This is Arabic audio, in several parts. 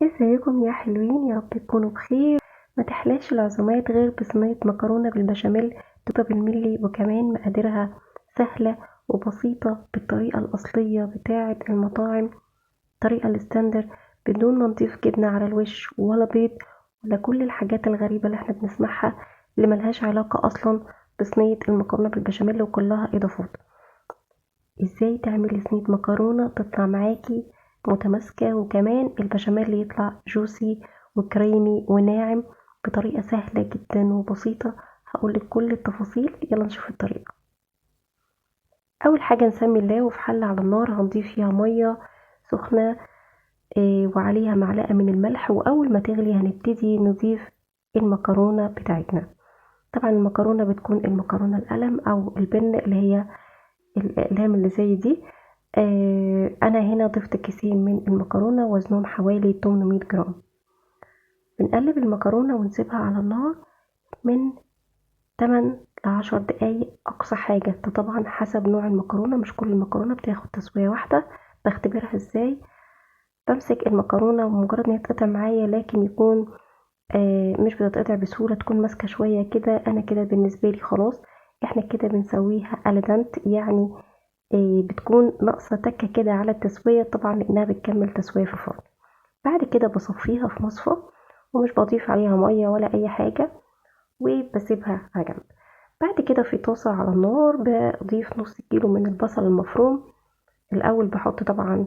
ازيكم يا حلوين؟ يا رب تكونوا بخير. ما تحلاش العزومات غير بصينية مكرونة بالبشاميل تبقى بالملي، وكمان مقاديرها سهلة وبسيطة بالطريقة الأصلية بتاعة المطاعم، الطريقة الستاندر، بدون ما نضيف جبنة على الوش ولا بيض ولا كل الحاجات الغريبة اللي احنا بنسمعها اللي ملهاش علاقة أصلا بصينية المكرونة بالبشاميل وكلها إضافات. ازاي تعملي صينية مكرونة تطلع معاكي متماسكة، وكمان البشاميل يطلع جوسي وكريمي وناعم بطريقة سهلة جدا وبسيطة. هقولك كل التفاصيل، يلا نشوف الطريقة. أول حاجة نسمي الله، وفي حلة على النار هنضيف فيها مية سخنة، وعليها معلقة من الملح، وأول ما تغلي هنبتدي نضيف المكرونة بتاعتنا. طبعا المكرونة بتكون المكرونة القلم أو البن اللي هي الأقلام اللي زي دي. أنا هنا ضفت كيسين من المكرونة وزنهم حوالي 800 جرام. بنقلب المكرونة ونسيبها على النار من 8 ل10 دقايق أقصى حاجة، ده طبعا حسب نوع المكرونة، مش كل المكرونة بتاخد تسوية واحدة. بختبرها ازاي؟ بمسك المكرونة ومجرد ان هي تقطع معايا، لكن يكون مش بتتقطع بسهولة، تكون ماسكة شوية كده، أنا كده بالنسبة لي خلاص. احنا كده بنسويها ألدنت، يعني بتكون ناقصة تكة كده على التسوية، طبعا لأنها بتكمل تسوية في الفرن. بعد كده بصفيها في مصفى، ومش بضيف عليها مية ولا أي حاجة، وبسيبها على جنب. بعد كده في طاسة على النار بضيف نص كيلو من البصل المفروم. الأول بحط طبعا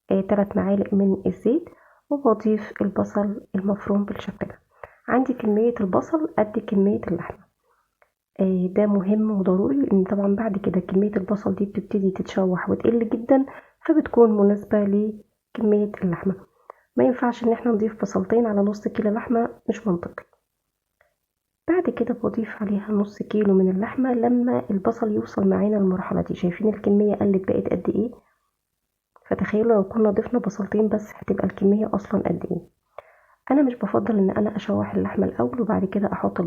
3 معالق من الزيت، وبضيف البصل المفروم بالشكل ده. عندي كمية البصل قد كمية اللحمة. ده مهم وضروري، لأن طبعا بعد كده كمية البصل دي بتبتدي تتشوح وتقل جدا، فبتكون مناسبة لكمية اللحمة. ما ينفعش ان احنا نضيف بصلتين على نص كيلو لحمة، مش منطقي. بعد كده بضيف عليها نص كيلو من اللحمة. لما البصل يوصل معانا المرحلة دي، شايفين الكمية قلت بقت قد ايه؟ فتخيلوا لو كنا ضفنا بصلتين بس هتبقى الكمية اصلا قد ايه. انا مش بفضل ان انا اشوح اللحمة الاول وبعد كده احط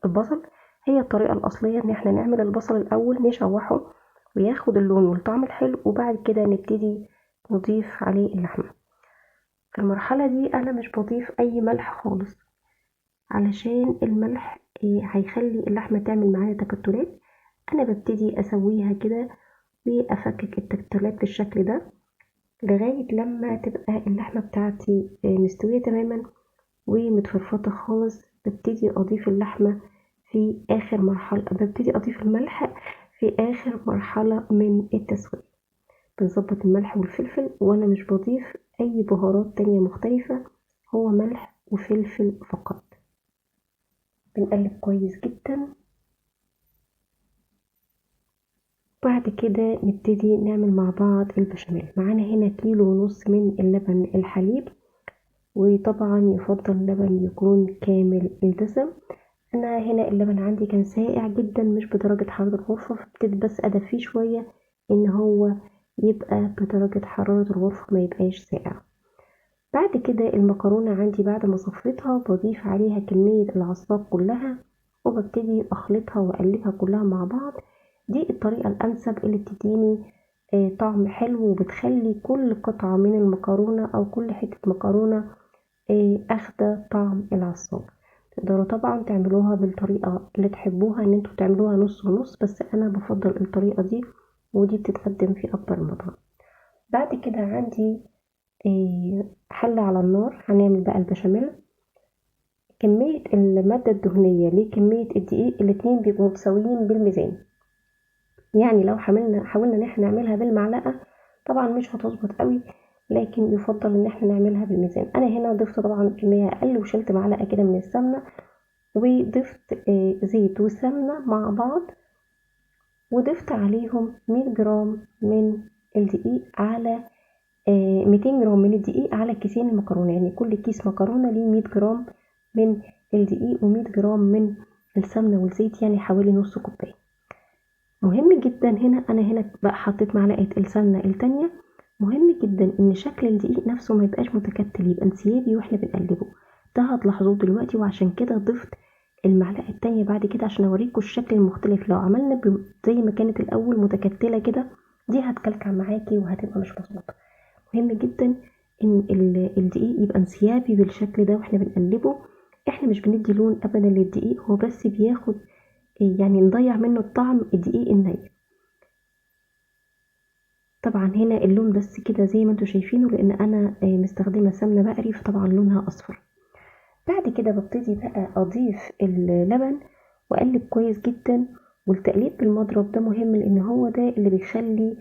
البصل. هي الطريقة الاصلية ان احنا نعمل البصل الاول نشوحه وياخد اللون والطعم الحلو، وبعد كده نبتدي نضيف عليه اللحمة. في المرحلة دي انا مش بضيف اي ملح خالص، علشان الملح هيخلي اللحمة تعمل معايا تكتلات. انا ببتدي اسويها كده وافكك التكتلات بالشكل ده لغاية لما تبقى اللحمة بتاعتي مستوية تماما ومتفرفطة خالص. ببتدي اضيف اللحمة في اخر مرحلة، ببتدي اضيف الملح في اخر مرحلة من التسوية. بنظبط الملح والفلفل، وانا مش بضيف اي بهارات تانية مختلفة، هو ملح وفلفل فقط. بنقلب كويس جدا. بعد كده نبتدي نعمل مع بعض البشاميل. معانا هنا كيلو ونص من اللبن الحليب، وطبعا يفضل اللبن يكون كامل الدسم. انا هنا اللبن عندي كان ساقع جدا، مش بدرجة حرارة الغرفة، فابتدي بس ادفيه شوية ان هو يبقى بدرجة حرارة الغرفة، ما يبقاش ساقع. بعد كده المكرونة عندي بعد ما صفيتها بضيف عليها كمية العصاج كلها، وببتدي اخلطها واقلبها كلها مع بعض. دي الطريقة الانسب اللي بتديني طعم حلو، وبتخلي كل قطعة من المكرونة او كل حتة مكرونة اخدة طعم العصاج. تقدروا طبعا تعملوها بالطريقة اللي تحبوها، ان انتوا تعملوها نص ونص، بس انا بفضل الطريقة دي، ودي بتتقدم في اكبر مطعم. بعد كده عندي حلة على النار، هنعمل بقى البشاميل. كمية المادة الدهنية لكمية الدقيق الاتنين بيبقوا متساويين بالميزان. يعني لو حاولنا ان احنا نعملها بالمعلقة طبعا مش هتظبط قوي، لكن يفضل ان احنا نعملها بالميزان. انا هنا ضفت طبعا كمية اقل، وشلت معلقة كده من السمنة، وضفت زيت وسمنة مع بعض، وضفت عليهم 100 جرام من الدقيق على 200 جرام من الدقيق على كيسين المكرونة. يعني كل كيس مكرونة ليه 100 جرام من الدقيق و100 جرام من السمنة والزيت، يعني حوالي نص كوباية. مهم جدا هنا، انا هنا بقى حطيت معلقة السمنة التانية. مهم جدا ان شكل الدقيق نفسه ما يبقاش متكتل، يبقى انسيابي واحنا بنقلبه. ده هتلاحظوه دلوقتي، وعشان كده ضفت المعلقة التانية بعد كده عشان اوريكم الشكل المختلف. لو عملنا زي ما كانت الاول متكتلة كده، دي هتكلكع معاكي وهتبقى مش مظبوطة. مهم جدا ان الدقيق يبقى انسيابي بالشكل ده واحنا بنقلبه. احنا مش بندي لون ابدا للدقيق، هو بس بياخد يعني نضيع منه الطعم الدقيق الني. طبعا هنا اللون بس كده زي ما انتوا شايفينه، لان انا مستخدمه سمنه بقري فطبعا لونها اصفر. بعد كده ببتدي بقى اضيف اللبن واقلب كويس جدا. والتقليب بالمضرب ده مهم، لان هو ده اللي بيخلي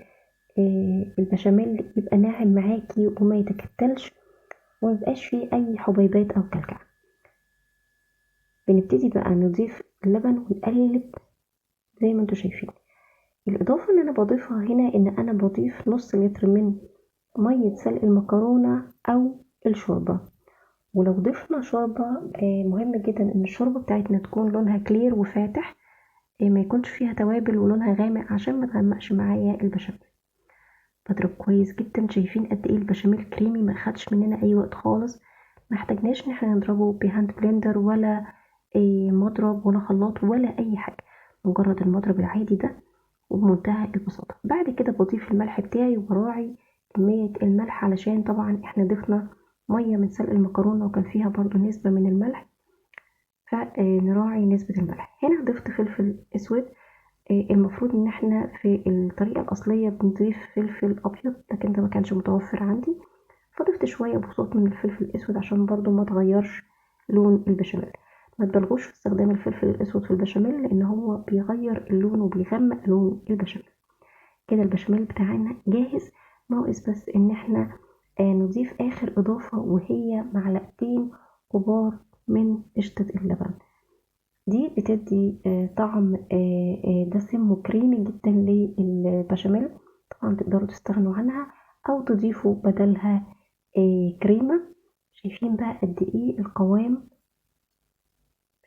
البشاميل يبقى ناعم معاكي وما يتكتلش وميبقاش فيه اي حبيبات او كلكعه. بنبتدي بقى نضيف اللبن ونقلب زي ما انتوا شايفين. الاضافه اللي انا بضيفها هنا ان انا بضيف نص لتر من ميه سلق المكرونه او الشوربه. ولو ضفنا شوربه مهم جدا ان الشوربه بتاعتنا تكون لونها كلير وفاتح، ما يكونش فيها توابل ولونها غامق عشان ما تغمقش معايا البشاميل. بضرب كويس جدا. شايفين قد ايه البشاميل كريمي، ما خدش مننا اي وقت خالص. ما احتاجناش ان احنا نضربه بهاند بلندر ولا مضرب ولا خلاط ولا اي حاجه، مجرد المضرب العادي ده وبمنتهى البساطه. بعد كده بضيف الملح بتاعي وبراعي كميه الملح، علشان طبعا احنا ضفنا ميه من سلق المكرونه وكان فيها برضو نسبه من الملح، فنراعي نسبه الملح. هنا ضفت فلفل اسود. المفروض ان احنا في الطريقه الاصليه بنضيف فلفل ابيض، لكن ده ما كانش متوفر عندي، فضفت شويه بساط من الفلفل الاسود عشان برضو ما تغيرش لون البشاميل. ما تبالغوش في استخدام الفلفل الاسود في البشاميل، لان هو بيغير اللون وبيغمق لون البشاميل. كده البشاميل بتاعنا جاهز. ناقص بس ان احنا نضيف اخر اضافه، وهي معلقتين كبار من قشطه اللبن. دي بتدي طعم دسم وكريمي جدا للبشاميل. طبعا تقدروا تستغنوا عنها او تضيفوا بدلها كريمة. شايفين بقى قد ايه القوام؟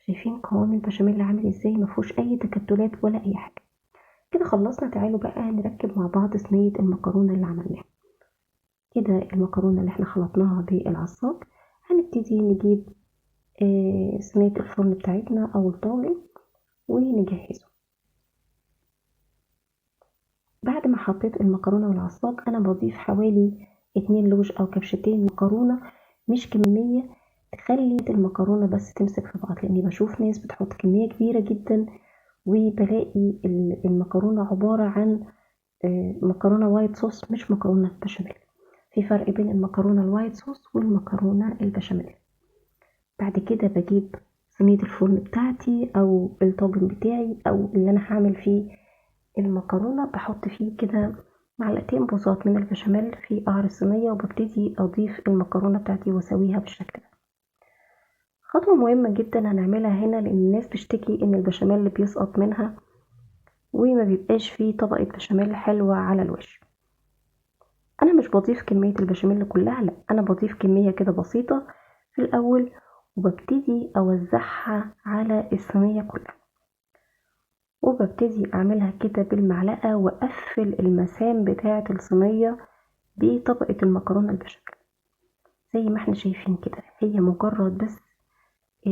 شايفين قوام البشاميل عامل ازاي؟ مفهوش اي تكتلات ولا اي حاجة. كده خلصنا. تعالوا بقى نركب مع بعض صينية المكرونة اللي عملناها. كده المكرونة اللي احنا خلطناها بالعصاج، هنبتدي نجيب صينية الفرن بتاعتنا او الطاجن ونجهزه. بعد ما حطيت المكرونة والعصاج انا بضيف حوالي 2 لوز او كبشتين مكرونة، مش كمية تخلي المكرونة بس تمسك في بعض، لاني بشوف ناس بتحط كمية كبيرة جدا وبلاقي المكرونة عبارة عن مكرونة وايت صوص مش مكرونة بشاميل. في فرق بين المكرونة الوايت صوص والمكرونة البشاميل. بعد كده بجيب صينية الفرن بتاعتي او الطاجن بتاعي او اللي انا هعمل فيه المكرونة، بحط فيه كده معلقتين بساط من البشاميل في قعر الصينية، وببتدي أضيف المكرونة بتاعتي وأسويها بالشكل ده. خطوة مهمة جدا هنعملها هنا، لأن الناس بتشتكي إن البشاميل بيسقط منها وما بيبقاش فيه طبقة بشاميل حلوة على الوش. أنا مش بضيف كمية البشاميل كلها، لأ، أنا بضيف كمية كده بسيطة في الأول وببتدي أوزعها على الصينية كلها، وببتدي اعملها كده بالمعلقة واقفل المسام بتاعة الصينية بطبقة المكرونة البشاميل. زي ما احنا شايفين كده، هي مجرد بس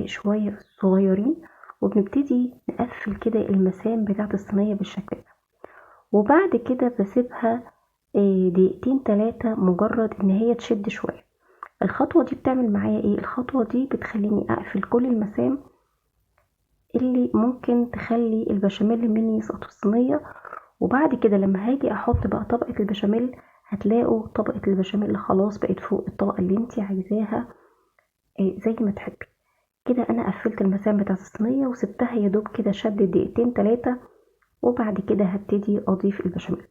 شوية صغيرين، وبنبتدي نقفل كده المسام بتاعة الصينية بالشكل ده. وبعد كده بسيبها دقيقتين 3 مجرد ان هي تشد شوية. الخطوة دي بتعمل معايا ايه؟ الخطوة دي بتخليني اقفل كل المسام اللي ممكن تخلي البشاميل مني يسقط في الصينية. وبعد كده لما هاجي احط بقى طبقة البشاميل، هتلاقوا طبقة البشاميل خلاص بقت فوق الطبقة اللي انتي عايزاها زي ما تحبي. كده انا قفلت المسام بتاعت الصينية وسبتها يدوب كده شد دقيقتين 3، وبعد كده هبتدي اضيف البشاميل.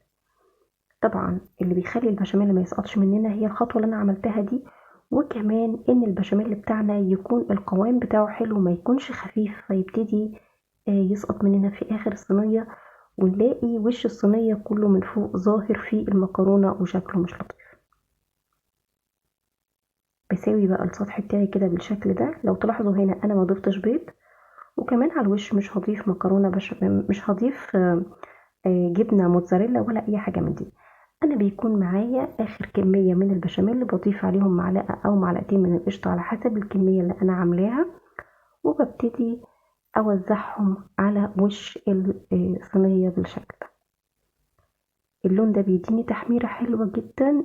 طبعا اللي بيخلي البشاميل ما يسقطش مننا هي الخطوة اللي انا عملتها دي، وكمان ان البشاميل بتاعنا يكون القوام بتاعه حلو، ما يكونش خفيف فيبتدي يسقط مننا في اخر الصينية، ونلاقي وش الصينية كله من فوق ظاهر فيه المكرونة وشكله مش لطيف. بساوي بقى السطح بتاعي كده بالشكل ده. لو تلاحظوا هنا انا ما ضفتش بيض، وكمان على الوش مش هضيف مكرونة مش هضيف جبنة موتزاريلا ولا اي حاجة من دي. انا بيكون معايا اخر كمية من البشاميل بضيف عليهم معلقة او معلقتين من القشطة على حسب الكمية اللي انا عاملاها، وببتدي اوزعهم على وش الصينية بالشكل ده. اللون ده بيديني تحميرة حلوة جدا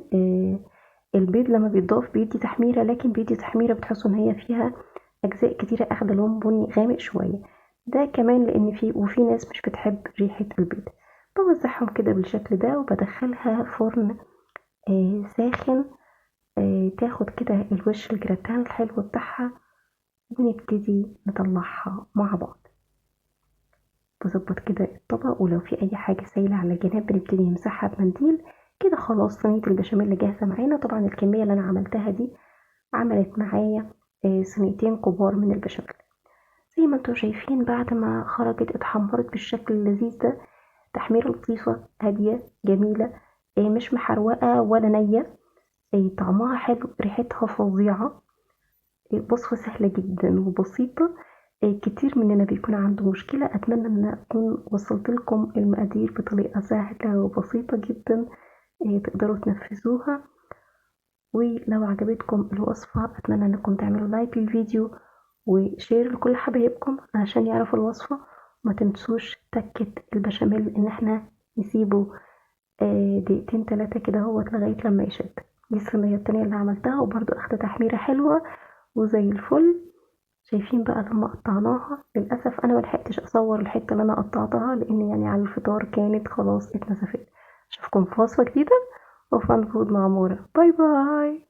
البيض لما بيتضاف بيدي تحميرة، لكن بيدي تحميرة بتحسوا ان هي فيها اجزاء كتيرة اخدة لون بني غامق شوية. ده كمان لان وفي ناس مش بتحب ريحة البيض. بوزعهم كده بالشكل ده وبدخلها فرن ساخن، تاخد كده الوش الجراتان الحلو بتاعها، ونبتدي نطلعها مع بعض. بظبط كده الطبق، ولو في اي حاجة سايلة على الجناب بنبتدي نمسحها بمنديل. كده خلاص صينية البشاميل اللي جاهزة معانا. طبعا الكمية اللي انا عملتها دي عملت معايا صينيتين كبار من البشاميل. زي ما انتوا شايفين بعد ما خرجت اتحمرت بالشكل اللذيذ ده، تحميرة لطيفة هادية جميلة، مش محروقة ولا نية، طعمها حلو، ريحتها فظيعة، وصفة سهلة جدا وبسيطة. كتير مننا بيكون عنده مشكلة. أتمنى أن أكون وصلت لكم المقادير بطريقة سهلة وبسيطة جدا تقدروا تنفذوها. ولو عجبتكم الوصفة أتمنى أنكم تعملوا لايك للفيديو وشير لكل حبايبكم عشان يعرفوا الوصفة. وما تنسوش تكة البشاميل ان احنا نسيبه دقيقتين 3 كده اهوت لغاية لما يشد. دي الصينية التانية اللي عملتها وبرضو اخدة تحميرة حلوة وزي الفل. شايفين بقى لما قطعناها، للأسف انا ملحقتش اصور الحتة اللي انا قطعتها لان يعني على الفطار كانت خلاص اتنسفت. اشوفكم في وصفة جديدة وفان فود مع مورا. باي باي.